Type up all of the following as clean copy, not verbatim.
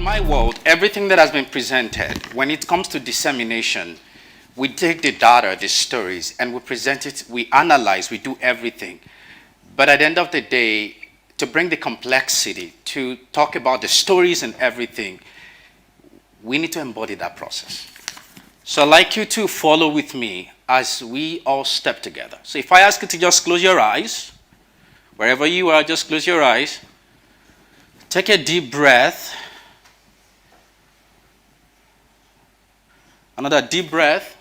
my world, everything that has been presented, when it comes to dissemination, we take the data, the stories, and we present it, we analyze, we do everything. But at the end of the day, to bring the complexity, to talk about the stories and everything, we need to embody that process. So I'd like you to follow with me as we all step together. So if I ask you to just close your eyes, wherever you are, just close your eyes. Take a deep breath. Another deep breath.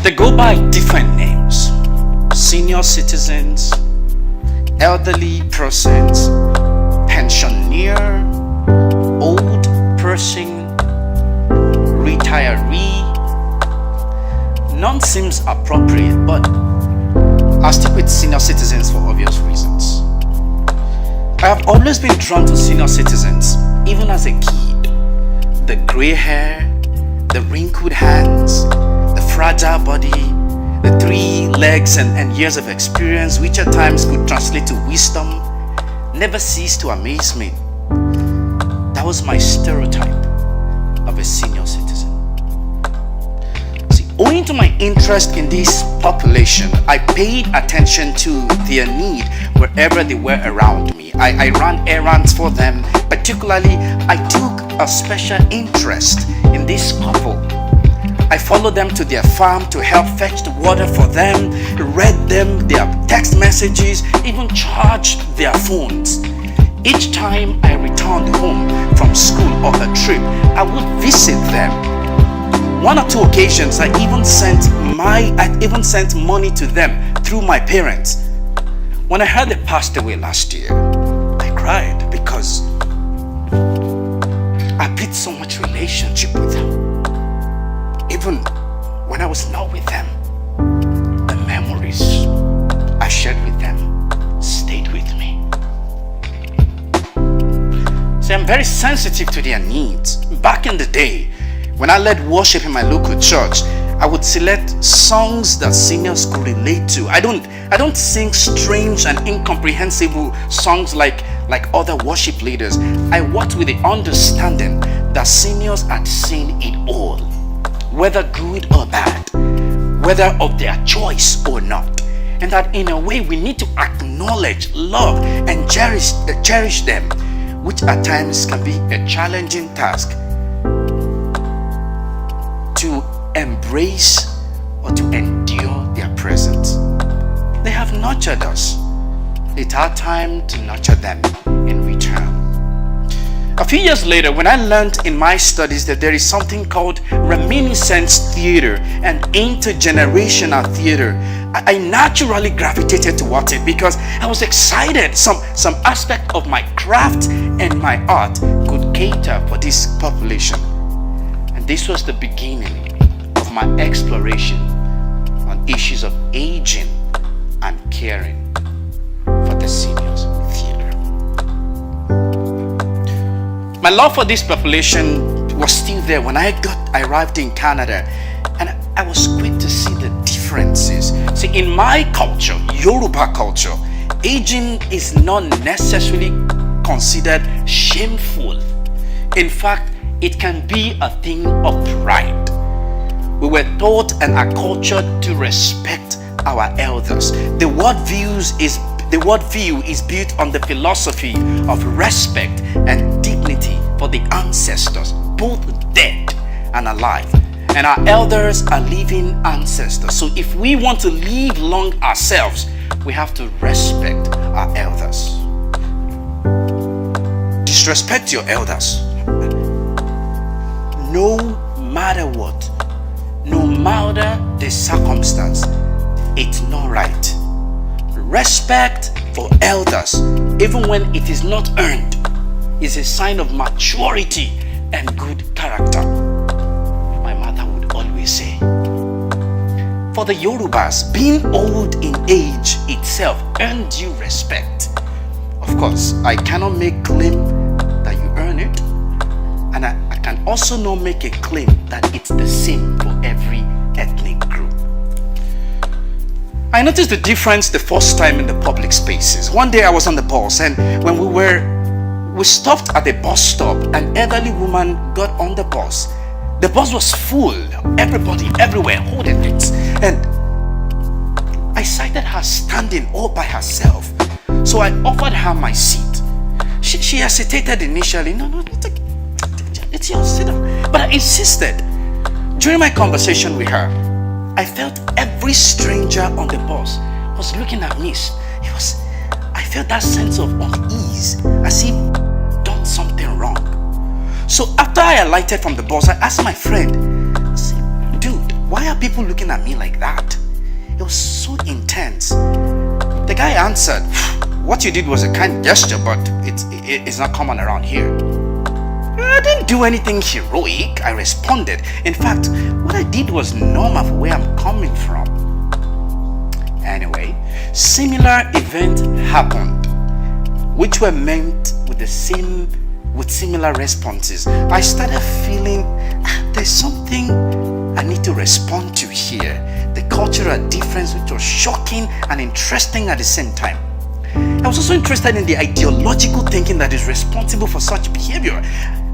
They go by different names: senior citizens, elderly persons, pensioner, old person, retiree. None seems appropriate, but I'll stick with senior citizens for obvious reasons. I have always been drawn to senior citizens, even as a kid. The gray hair, the wrinkled hands, the fragile body, the 3 legs and years of experience, which at times could translate to wisdom, never ceased to amaze me. That was my stereotype of a senior citizen. See, owing to my interest in this population, I paid attention to their need wherever they were around me. I ran errands for them. Particularly, I took a special interest in this couple. I followed them to their farm to help fetch the water for them, read them their text messages, even charged their phones. Each time I returned home from school or a trip, I would visit them. 1 or 2 occasions, I even sent money to them through my parents. When I heard they passed away last year, I cried because I built so much relationship with them. Even when I was not with them, the memories I shared with them stayed with me. See, I'm very sensitive to their needs. Back in the day, when I led worship in my local church, I would select songs that seniors could relate to. I don't sing strange and incomprehensible songs like other worship leaders. I worked with the understanding that seniors had seen it all, whether good or bad, whether of their choice or not, and that in a way we need to acknowledge, love, and cherish them, which at times can be a challenging task to embrace or to endure their presence. They have nurtured us. It's our time to nurture them in return. A few years later, when I learned in my studies that there is something called reminiscence theater and intergenerational theater, I naturally gravitated towards it because I was excited. Some aspect of my craft and my art could cater for this population. And this was the beginning of my exploration on issues of aging and caring for the seniors theater. My love for this population was still there when I arrived in Canada, and I was quick to see the differences. See, in my culture, Yoruba culture, aging is not necessarily considered shameful. In fact, it can be a thing of pride. We were taught and are cultured to respect our elders. The worldview is built on the philosophy of respect and dignity for the ancestors, both dead and alive. And our elders are living ancestors. So if we want to live long ourselves, we have to respect our elders. Disrespect your elders. No matter what, no matter the circumstance, it's not right. Respect for elders, even when it is not earned, is a sign of maturity and good character. My mother would For the Yorubas, being old in age itself earned you respect. Of course, I cannot make claim that you earn it, and I can also not make a claim that it's the same for every ethnic group. I noticed the difference the first time in the public spaces. One day I was on the bus, and when we stopped at a bus stop, an elderly woman got on the bus. The bus was full, everybody, everywhere, holding it. And I sighted her standing all by herself. So I offered her my seat. She hesitated initially. No, it's yours, sit down. But I insisted. During my conversation with her, I felt every stranger on the bus was looking at me. I felt that sense of unease, as if I'd done something wrong. So after I alighted from the bus, I asked my friend, I said, dude, why are people looking at me like that? It was so intense. The guy answered, what you did was a kind gesture, but it's not common around here. I didn't do anything heroic, I responded. In fact, what I did was normal for where I'm coming from. Anyway, similar events happened, which were meant with similar responses. I started feeling there's something I need to respond to here. The cultural difference, which was shocking and interesting at the same time. I was also interested in the ideological thinking that is responsible for such behavior.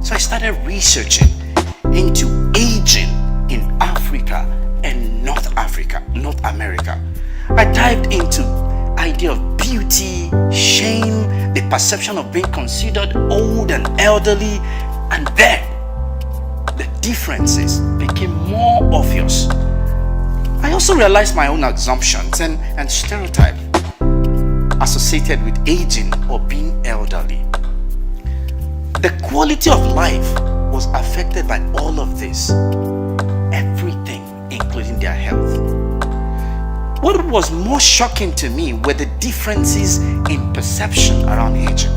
So I started researching into aging in Africa and North America. I dived into idea of beauty, shame, the perception of being considered old and elderly, and then the differences became more obvious. I also realized my own assumptions and stereotypes associated with aging or being elderly. The quality of life was affected by all of this, everything, including their health. What was more shocking to me were the differences in perception around aging.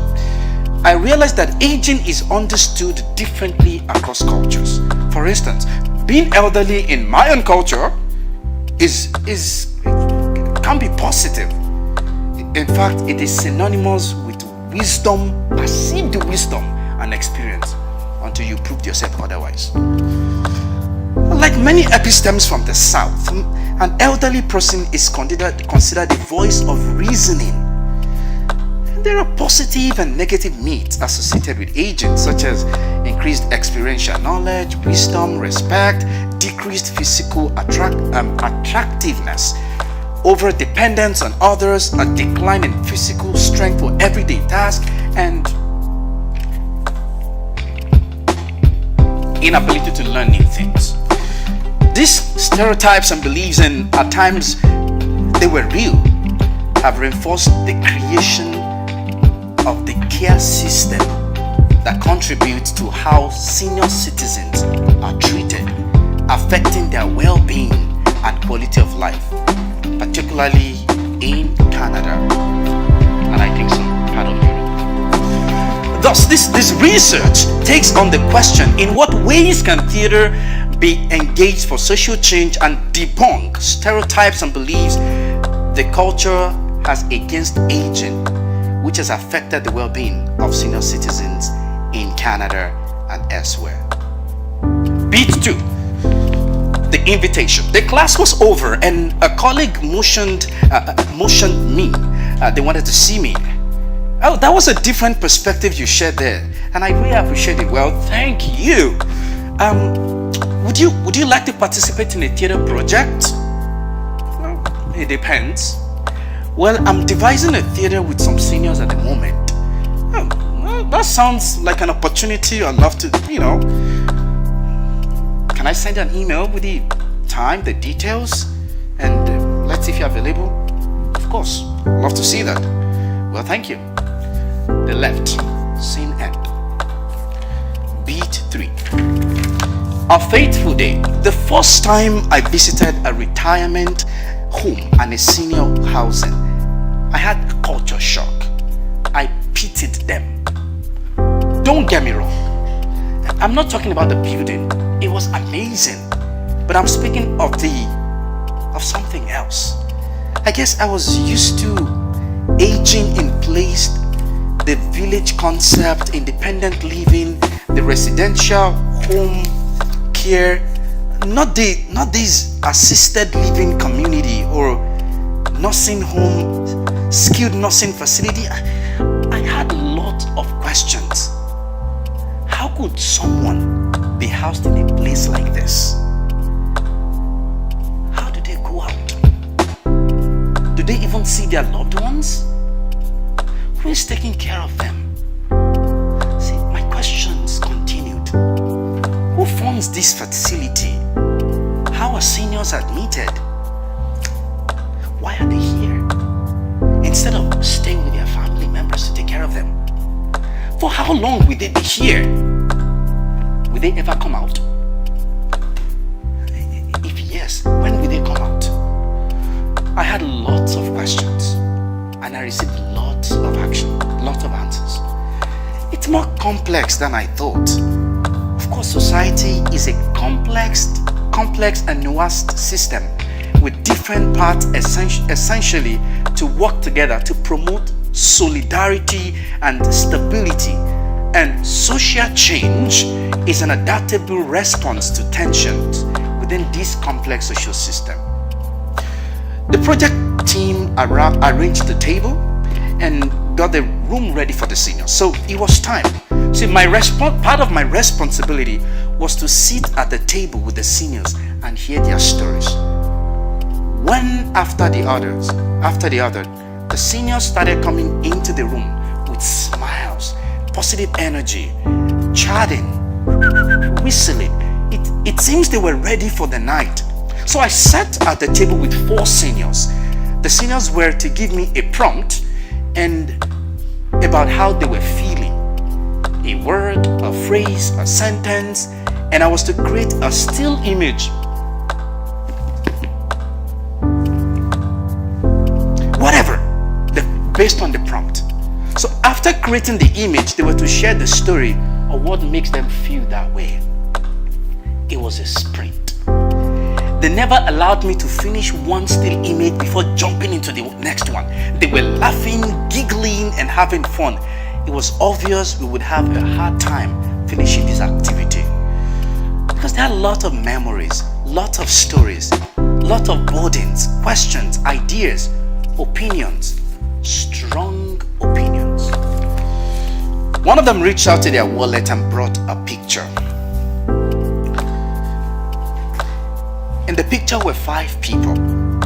I realized that aging is understood differently across cultures. For instance, being elderly in my own culture can be positive. In fact, it is synonymous with wisdom, perceived wisdom and experience, until you proved yourself otherwise. Like many epistemes from the South, an elderly person is considered the voice of reasoning. There are positive and negative myths associated with aging, such as increased experiential knowledge, wisdom, respect, decreased physical attractiveness, over dependence on others, a decline in physical strength for everyday tasks, and inability to learn new things. These stereotypes and beliefs, and at times they were real, have reinforced the creation of the care system that contributes to how senior citizens are treated, affecting their well-being and quality of life, particularly in Canada, and I think some part of Europe. Thus, this research takes on the question, in what ways can theater be engaged for social change and debunk stereotypes and beliefs the culture has against aging, which has affected the well-being of senior citizens in Canada and elsewhere. Beat 2. The invitation. The class was over and a colleague motioned me. They wanted to see me. Oh, that was a different perspective you shared there, and I really appreciate it. Well, thank you. Would you like to participate in a theater project? Well, it depends. Well, I'm devising a theater with some seniors at the moment. Oh, well, that sounds like an opportunity I'd love to, Can I send an email with the time, the details, and let's see if you're available? Of course, I'd love to see that. Well, thank you. They left. Scene end. Beat 3. A fateful day. The first time I visited a retirement home and a senior housing, I had a culture shock. I pitied them. Don't get me wrong. I'm not talking about the building. It was amazing. But I'm speaking of the of something else. I guess I was used to aging in place, the village concept, independent living, the residential home care, not this assisted living community or nursing home, skilled nursing facility. I had a lot of questions. How could someone be housed in a place like this? How do they go out? Do they even see their loved ones? Who is taking care of them? See, my questions continued. Who funds this facility? How are seniors admitted? Why are they here? Instead of staying with their family members to take care of them. For how long will they be here? Will they ever come out? If yes, when will they come out? I had lots of questions and I received lots of action, lots of answers. It's more complex than I thought. Of course, society is a complex and nuanced system with different parts essentially to work together to promote solidarity and stability. And social change is an adaptable response to tensions within this complex social system. The project team arranged the table and got the room ready for the seniors. So it was time. See, part of my responsibility was to sit at the table with the seniors and hear their stories. One after the other, the seniors started coming into the room with smiles, positive energy, chatting, whistling. It seems they were ready for the night. So I sat at the table with 4 seniors. The seniors were to give me a prompt and about how they were feeling. A word, a phrase, a sentence, and I was to create a still image. Whatever, based on the prompt. So after creating the image, they were to share the story of what makes them feel that way. It was a sprint. They never allowed me to finish one still image before jumping into the next one. They were laughing, giggling, and having fun. It was obvious we would have a hard time finishing this activity. Because there are a lot of memories, lots of stories, lots of burdens, questions, ideas, opinions, strong opinions. One of them reached out to their wallet and brought a picture. In the picture were 5 people.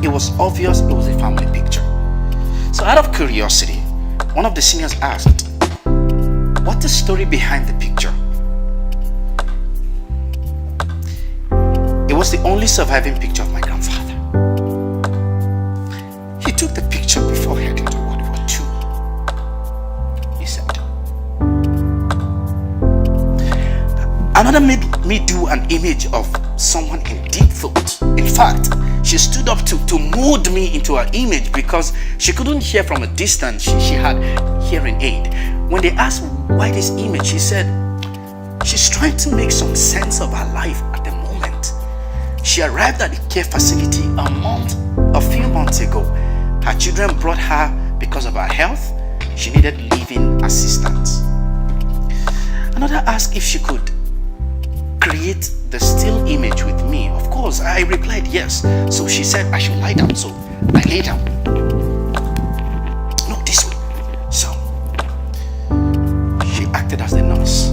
It was obvious it was a family picture. So out of curiosity, one of the seniors asked, "What's the story behind the picture?" It was the only surviving picture of my grandfather. He took the picture before heading to World War II. He said. Another made me do an image of someone in deep thought. In fact, she stood up to mold me into her image because she couldn't hear from a distance. She had hearing aid. When they asked why this image, she said she's trying to make some sense of her life at the moment. She arrived at the care facility a few months ago. Her children brought her because of her health. She needed living assistance. Another asked if she could create the still image with me. Of course, I replied yes. So she said I should lie down. So I lay down. No, this way. So she acted as the nurse.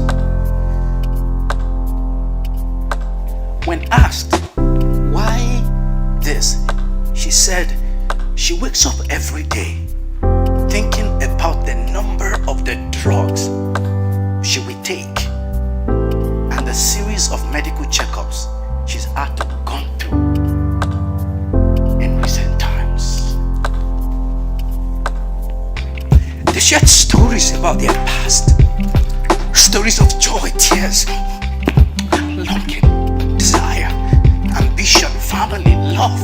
When asked why this, she said she wakes up every day thinking about the number of the drugs she will take and the series of medical checkups she's had to gone through in recent times. They shared stories about their past, stories of joy, tears, longing, desire, ambition, family, love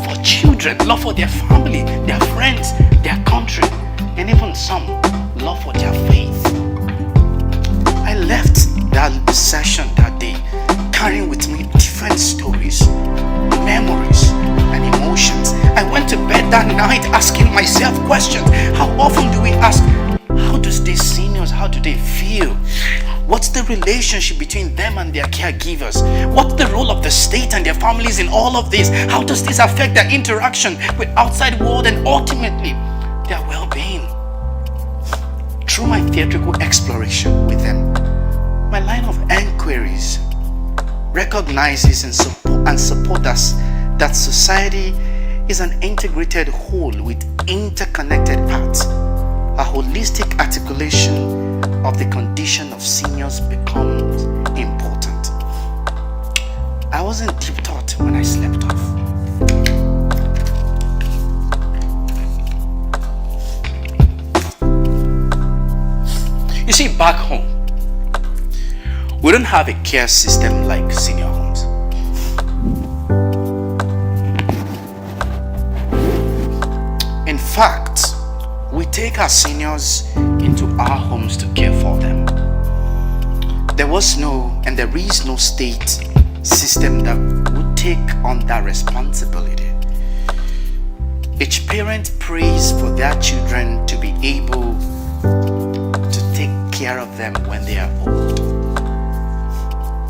for children, love for their family, their friends, their country, and even some love for their faith. I left that session that day carrying with me different stories, memories, and relationship between them and their caregivers? What's the role of the state and their families in all of this? How does this affect their interaction with outside world and ultimately their well-being? Through my theatrical exploration with them, my line of enquiries recognizes and supports us that society is an integrated whole with interconnected parts. A holistic articulation of the condition of seniors becomes important. I was in deep thought when I slept off. You see, back home, we don't have a care system like senior homes. In fact, we take our seniors into our homes to care for them. There was no and there is no state system that would take on that responsibility. Each parent prays for their children to be able to take care of them when they are old.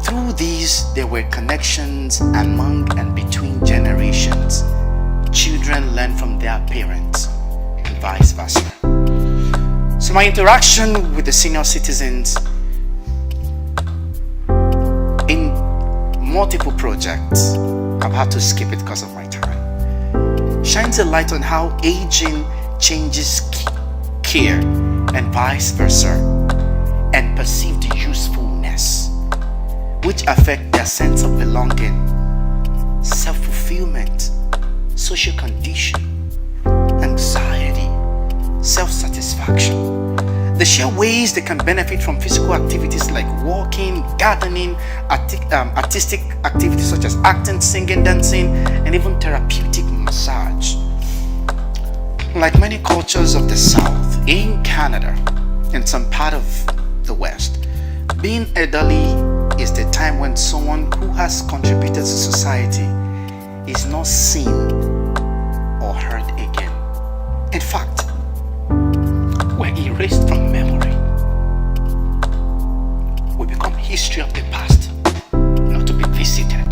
Through these, there were connections among and between generations. Children learn from their parents and vice versa. So my interaction with the senior citizens in multiple projects, I've had to skip it because of my time, shines a light on how aging changes care and vice versa, and perceived usefulness, which affect their sense of belonging, self-fulfillment, social condition, anxiety, self-satisfaction. The sheer ways they can benefit from physical activities like walking, gardening, artistic activities such as acting, singing, dancing, and even therapeutic massage. Like many cultures of the South, in Canada, and some part of the West, being elderly is the time when someone who has contributed to society is not seen or heard again. In fact, we're erased from memory. We become history of the past, not to be visited.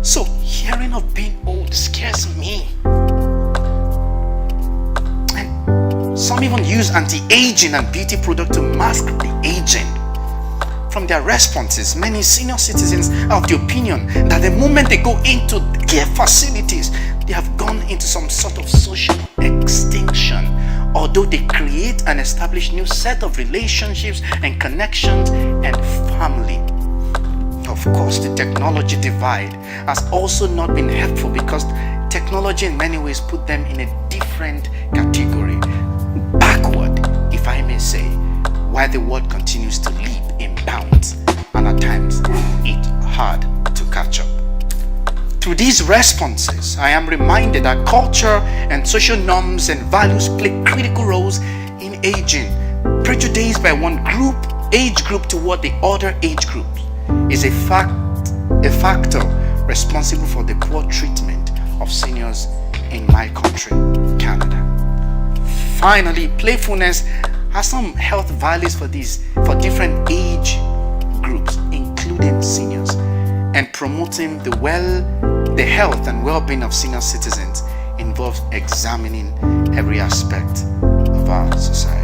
So hearing of being old scares me. And some even use anti-aging and beauty products to mask the aging. From their responses, many senior citizens are of the opinion that the moment they go into care facilities, they have gone into some sort of social extinction, although they create and establish new set of relationships and connections and family. Of course, the technology divide has also not been helpful because technology in many ways put them in a different category, backward, if I may say, while the world continues to leap in bounds and at times it's hard to catch up. Through these responses, I am reminded that culture and social norms and values play critical roles in aging. Prejudice by one age group toward the other age group is a factor responsible for the poor treatment of seniors in my country, Canada. Finally, playfulness has some health values for different age groups, including seniors, and promoting the health and well-being of senior citizens involves examining every aspect of our society.